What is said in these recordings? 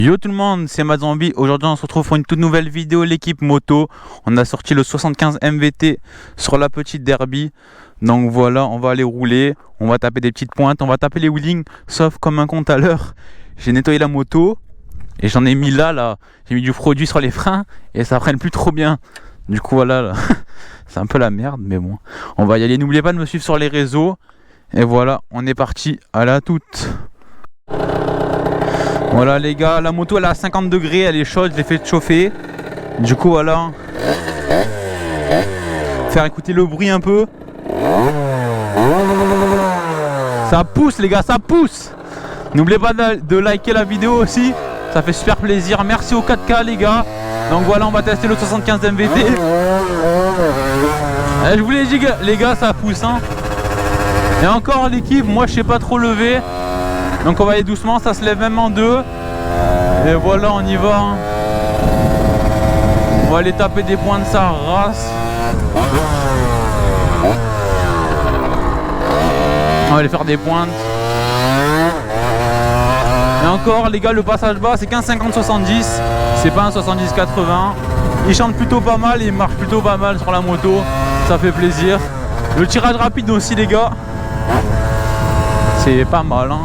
Yo tout le monde, c'est Mazambi. Aujourd'hui on se retrouve pour une toute nouvelle vidéo, l'équipe moto. On a sorti le 75 MVT sur la petite derby. Donc voilà, on va aller rouler, on va taper des petites pointes, on va taper les wheelings. Sauf comme un con tout à l'heure, j'ai nettoyé la moto et j'en ai mis là. J'ai mis du produit sur les freins et ça freine plus trop bien. Du coup voilà, là. C'est un peu la merde mais bon. On va y aller, n'oubliez pas de me suivre sur les réseaux. Et voilà, on est parti, à la toute. Voilà les gars, la moto elle est à 50 degrés, elle est chaude, je l'ai fait chauffer. Du coup voilà. Faire écouter le bruit un peu. Ça pousse les gars, ça pousse. N'oubliez pas de liker la vidéo aussi, ça fait super plaisir. Merci aux 4K les gars. Donc voilà, on va tester le 75 MVT. Je vous l'ai dit les gars, ça pousse hein. Et encore l'équipe, moi je sais pas trop lever. Donc on va aller doucement, ça se lève même en deux. Et voilà, on y va hein. On va aller taper des points de sa race. On va aller faire des pointes. Et encore les gars, le passage bas c'est qu'un 50-70. C'est pas un 70-80. Il chante plutôt pas mal et il marche plutôt pas mal sur la moto. Ça fait plaisir. Le tirage rapide aussi les gars, c'est pas mal hein.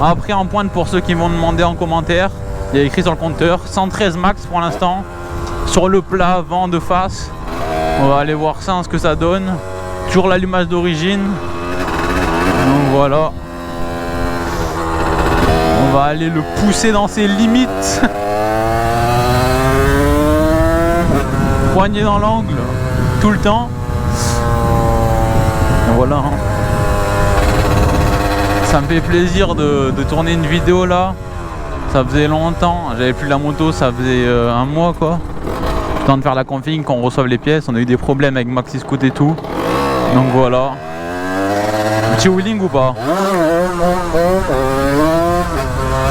Après en pointe, pour ceux qui vont demander en commentaire, il y a écrit sur le compteur 113 max pour l'instant. Sur le plat vent de face. On va aller voir ça, ce que ça donne. Toujours l'allumage d'origine. Donc voilà. On va aller le pousser dans ses limites. Poignée dans l'angle tout le temps. Et voilà hein. Ça me fait plaisir de tourner une vidéo là. Ça faisait longtemps, j'avais plus la moto, ça faisait un mois quoi. Le temps de faire la config, qu'on reçoive les pièces, on a eu des problèmes avec Maxi Scoot et tout. Donc voilà. Petit wheeling ou pas?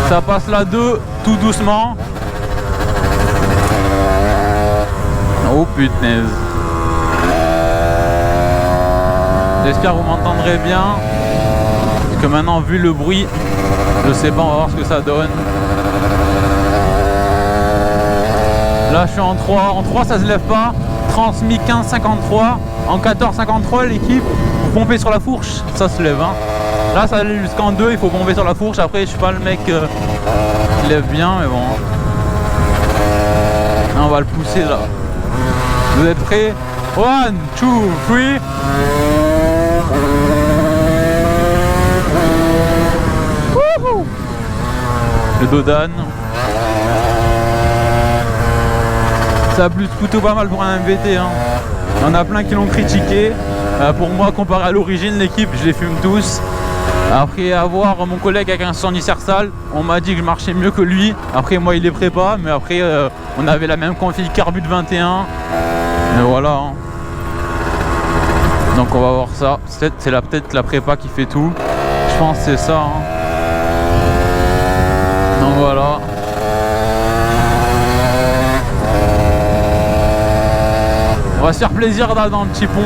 Ça passe la 2 tout doucement. Oh putain. J'espère que vous m'entendrez bien. Parce que maintenant, vu le bruit, je sais pas, on va voir ce que ça donne. Là, je suis en 3. En 3, ça se lève pas. Transmis 15-53. En 14-53, l'équipe, vous pompez sur la fourche, ça se lève. Hein. Là, ça allait jusqu'en 2, il faut pomper sur la fourche. Après, je suis pas le mec qui lève bien, mais bon. Là, on va le pousser là. Vous êtes prêts? 1, 2, 3. Le Dodan. Ça pousse plutôt pas mal pour un MVT hein. Il y en a plein qui l'ont critiqué. Pour moi, comparé à l'origine, l'équipe, je les fume tous. Après avoir mon collègue avec un 70 Ersal, on m'a dit que je marchais mieux que lui. Après moi il les prépa, mais après on avait la même config carbu de 21. Et voilà hein. Donc on va voir ça. C'est peut-être la prépa qui fait tout. Je pense que c'est ça hein. Donc voilà. On va se faire plaisir là dans le petit pont.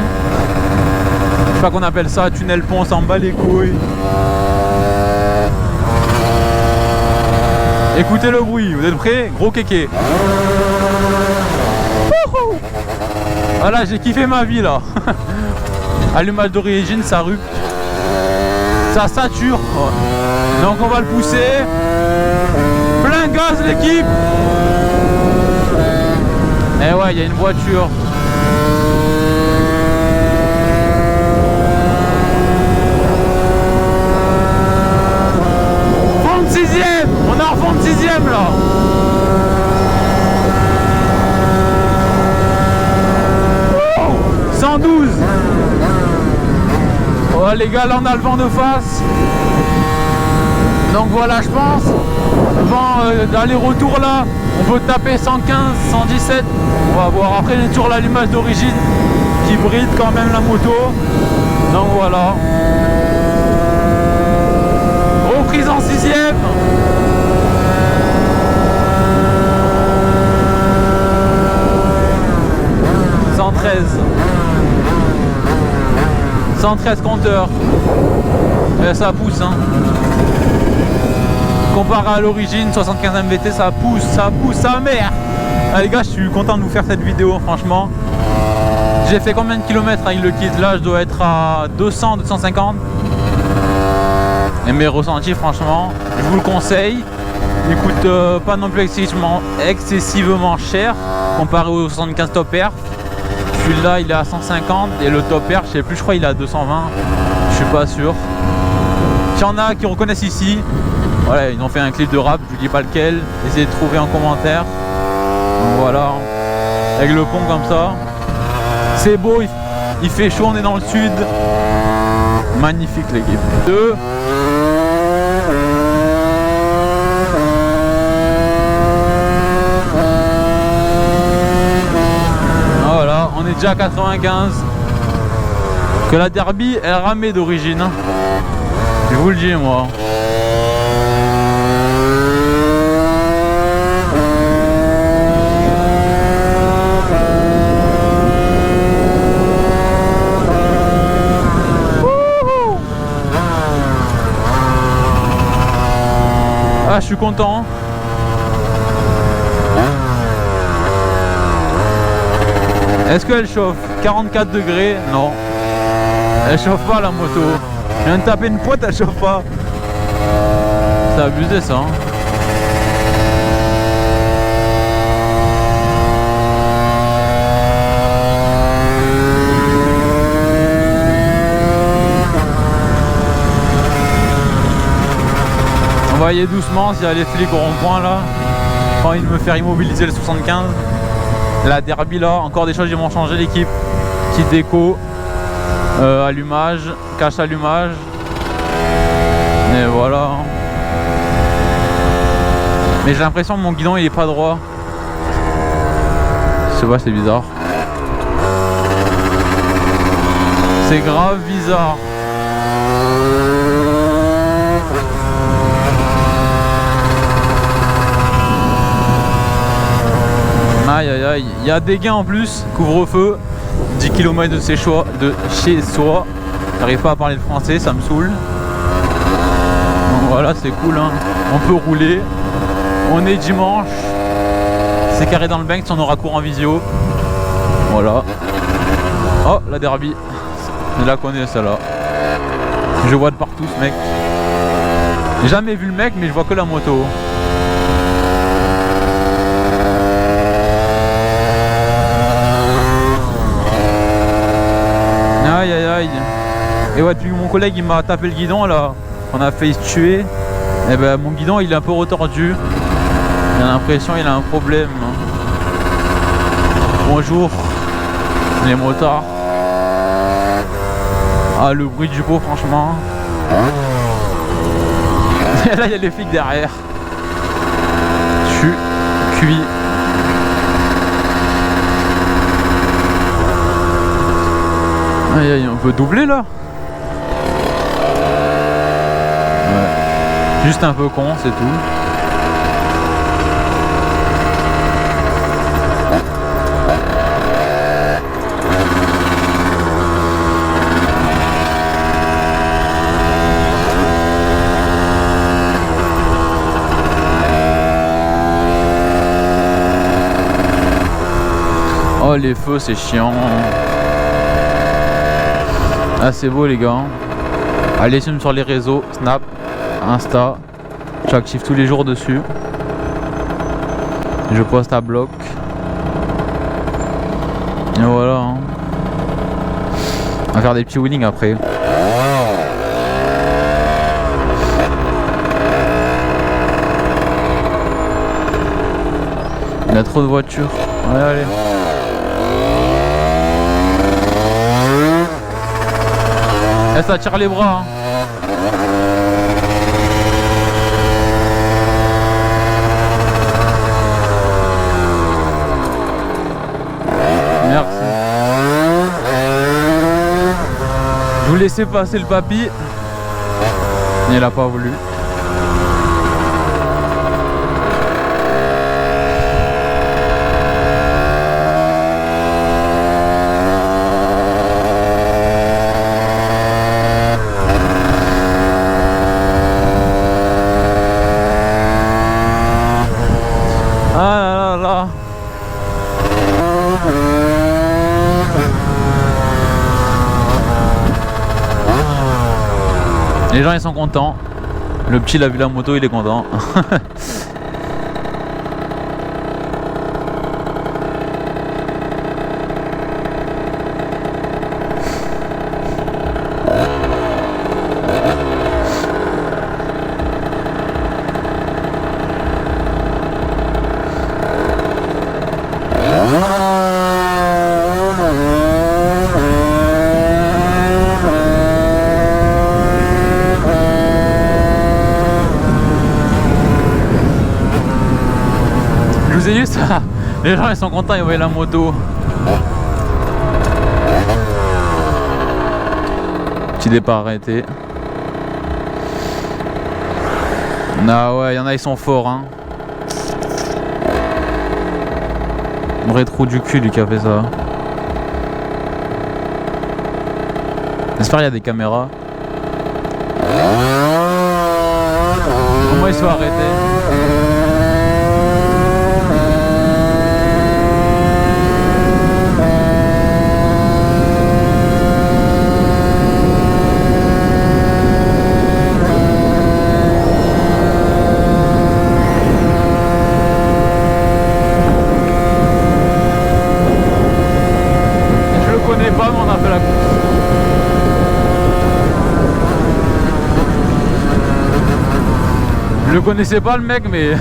Je sais pas qu'on appelle ça, tunnel pont, on s'en bat les couilles. Écoutez le bruit, vous êtes prêts? Gros kéké. Voilà, j'ai kiffé ma vie là. Allumage d'origine, ça rue. Ça sature. Donc on va le pousser. Plein gaz l'équipe. Et ouais, il y a une voiture. Fond de 6ème. On est en fond de 6ème là. Oh, 112. Oh les gars, là on a le vent de face. Donc voilà, je pense, vent d'aller-retour là, on peut taper 115, 117. On va voir. Après, j'ai toujours l'allumage d'origine qui bride quand même la moto. Donc voilà. Reprise en 6ème. « 113 compteurs. Et ça pousse hein. Comparé à l'origine, 75 MVT, ça pousse sa mère. Ah, les gars, je suis content de vous faire cette vidéo, franchement. J'ai fait combien de kilomètres avec le kit? Là, je dois être à 200, 250. Et mes ressentis, franchement, je vous le conseille. Il coûte pas non plus excessivement cher comparé au 75 Top Air. Celui-là, il est à 150 et le Top Air, je sais plus, je crois il est à 220. Je suis pas sûr. S'il y en a qui reconnaissent ici, voilà, ils ont fait un clip de rap, je vous dis pas lequel. Essayez de trouver en commentaire. Donc voilà, avec le pont comme ça. C'est beau, il fait chaud, on est dans le sud. Magnifique l'équipe. Voilà, on est déjà à 95. Que la Derby, elle ramait d'origine. Hein. Je vous le dis moi. Ah, je suis content. Est-ce qu'elle chauffe? 44 degrés? Non. Elle chauffe pas la moto. Je viens de taper une pointe, elle chauffe pas. C'est abusé ça. Hein. On va y aller doucement s'il y a les flics au rond-point là. Pas envie de me faire immobiliser le 75. La Derby là, encore des choses qui vont changer l'équipe. Petite déco, allumage, cache allumage. Et voilà. Mais j'ai l'impression que mon guidon il est pas droit. Je sais pas, c'est bizarre. C'est grave bizarre. Aïe aïe aïe, il y a des gains en plus, couvre-feu, 10 km de chez soi, j'arrive pas à parler le français, ça me saoule. Donc voilà, c'est cool, hein. On peut rouler, on est dimanche, c'est carré dans le bank si on aura cours en visio. Voilà. Oh, la Derby, je la connais celle-là. Je vois de partout ce mec. J'ai jamais vu le mec, mais je vois que la moto. Aïe aïe aïe. Et ouais, depuis que mon collègue il m'a tapé le guidon là, on a failli se tuer. Et ben mon guidon il est un peu retordu. J'ai l'impression qu'il a un problème. Bonjour les motards. Ah, le bruit du pot franchement. Et là il y a les flics derrière. Je suis cuit. Aïe aïe, on peut doubler là. Ouais. Juste un peu con, c'est tout. Oh les feux, c'est chiant. Ah, c'est beau les gars. Allez sur les réseaux, Snap, Insta. J'active tous les jours dessus. Je poste à bloc. Et voilà. Hein. On va faire des petits wheelings après. Il y a trop de voitures. Allez, allez. Et ça tire les bras. Hein. Merci. Je vous laissais passer le papy. Mais il a pas voulu. Les gens ils sont contents. Le petit il a vu la moto, il est content. Je vous ai dit ça, les gens ils sont contents, ils voient la moto. Petit départ arrêté. Ah ouais, il y en a ils sont forts hein. Vrai trou du cul lui qui a fait ça. J'espère qu'il y a des caméras. Comment ils sont arrêtés? Je le connaissais pas le mec mais... Il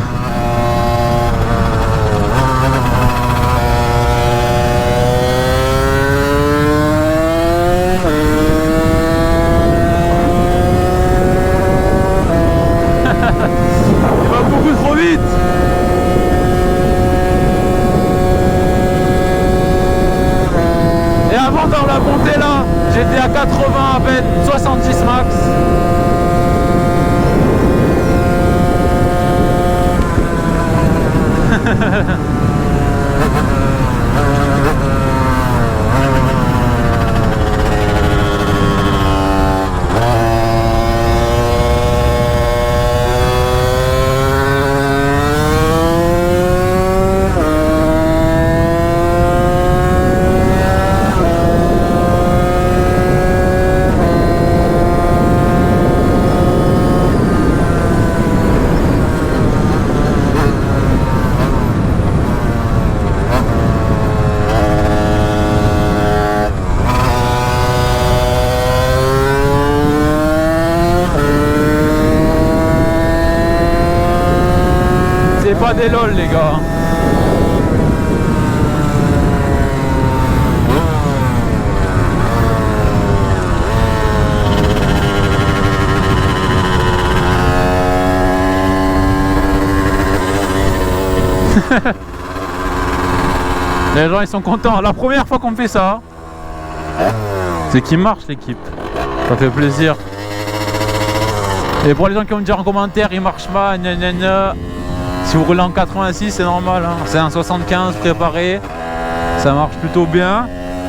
va beaucoup trop vite. Et avant dans la montée là, j'étais à 80 à peine, 70 max. C'est pas des lol les gars. Les gens ils sont contents. La première fois qu'on fait ça, c'est qu'il marche l'équipe. Ça fait plaisir. Et pour les gens qui vont me dire en commentaire il marche pas, gna gna gna. Si vous roulez en 86 c'est normal hein. C'est un 75 préparé. Ça marche plutôt bien.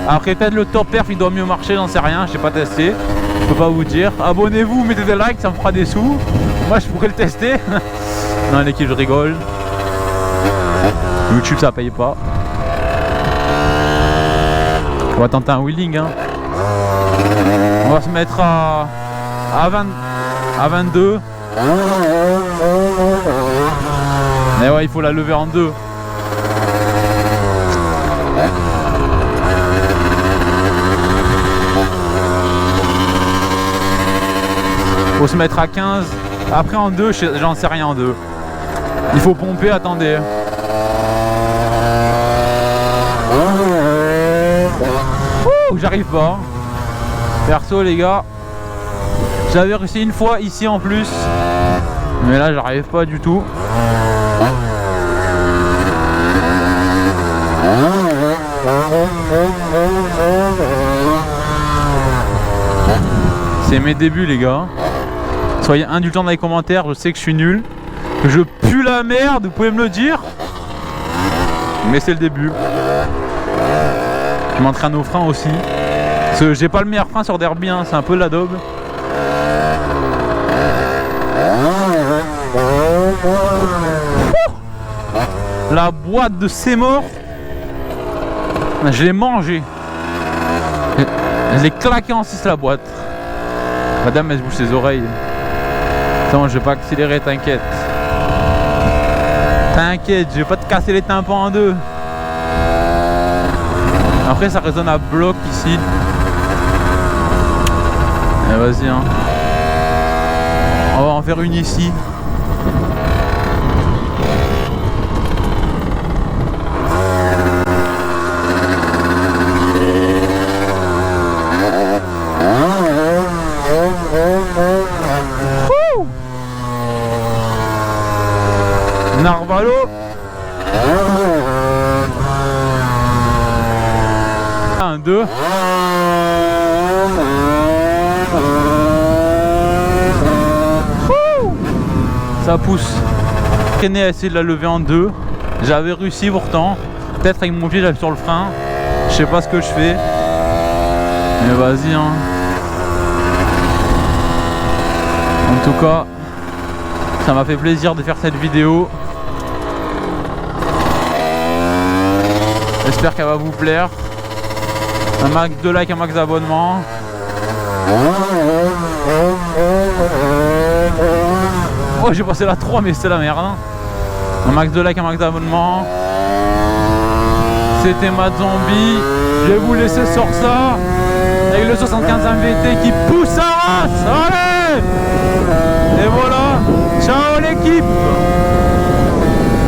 Après peut-être le top perf il doit mieux marcher, j'en sais rien, j'ai pas testé. Je peux pas vous dire. Abonnez-vous, mettez des likes, ça me fera des sous. Moi je pourrais le tester. Non l'équipe je rigole. YouTube ça paye pas. On va tenter un wheeling hein. On va se mettre à 22. Mais ouais il faut la lever en deux. Faut se mettre à 15. Après en deux, j'en sais rien en deux. Il faut pomper, attendez. J'arrive pas. Perso les gars. J'avais réussi une fois ici en plus. Mais là j'arrive pas du tout. C'est mes débuts les gars. Soyez indulgents dans les commentaires, je sais que je suis nul. Que je pue la merde, vous pouvez me le dire. Mais c'est le début. Je m'entraîne au frein aussi. Parce que j'ai pas le meilleur frein sur Derby, hein, c'est un peu de la daube. La boîte de C'est Mort, je l'ai mangée. Je l'ai claqué en 6 la boîte. Madame elle se bouge ses oreilles. Attends, je vais pas accélérer, t'inquiète. T'inquiète, je vais pas te casser les tympans en deux. Après ça résonne à bloc ici. Et vas-y hein. On va en faire une ici. Narvalo. Un, deux. Ça pousse. Traîner à essayer de la lever en deux. J'avais réussi pourtant. Peut-être avec mon pied j'appuie sur le frein. Je sais pas ce que je fais. Mais vas-y hein. En tout cas, ça m'a fait plaisir de faire cette vidéo. J'espère qu'elle va vous plaire. Un max de likes, un max d'abonnements. Oh, j'ai passé la 3 mais c'est la merde hein. Un max de likes, un max d'abonnements. C'était Mad Zombie. Je vais vous laisser sur ça avec le 75 MVT qui pousse sa race. Allez. Et voilà. Ciao l'équipe.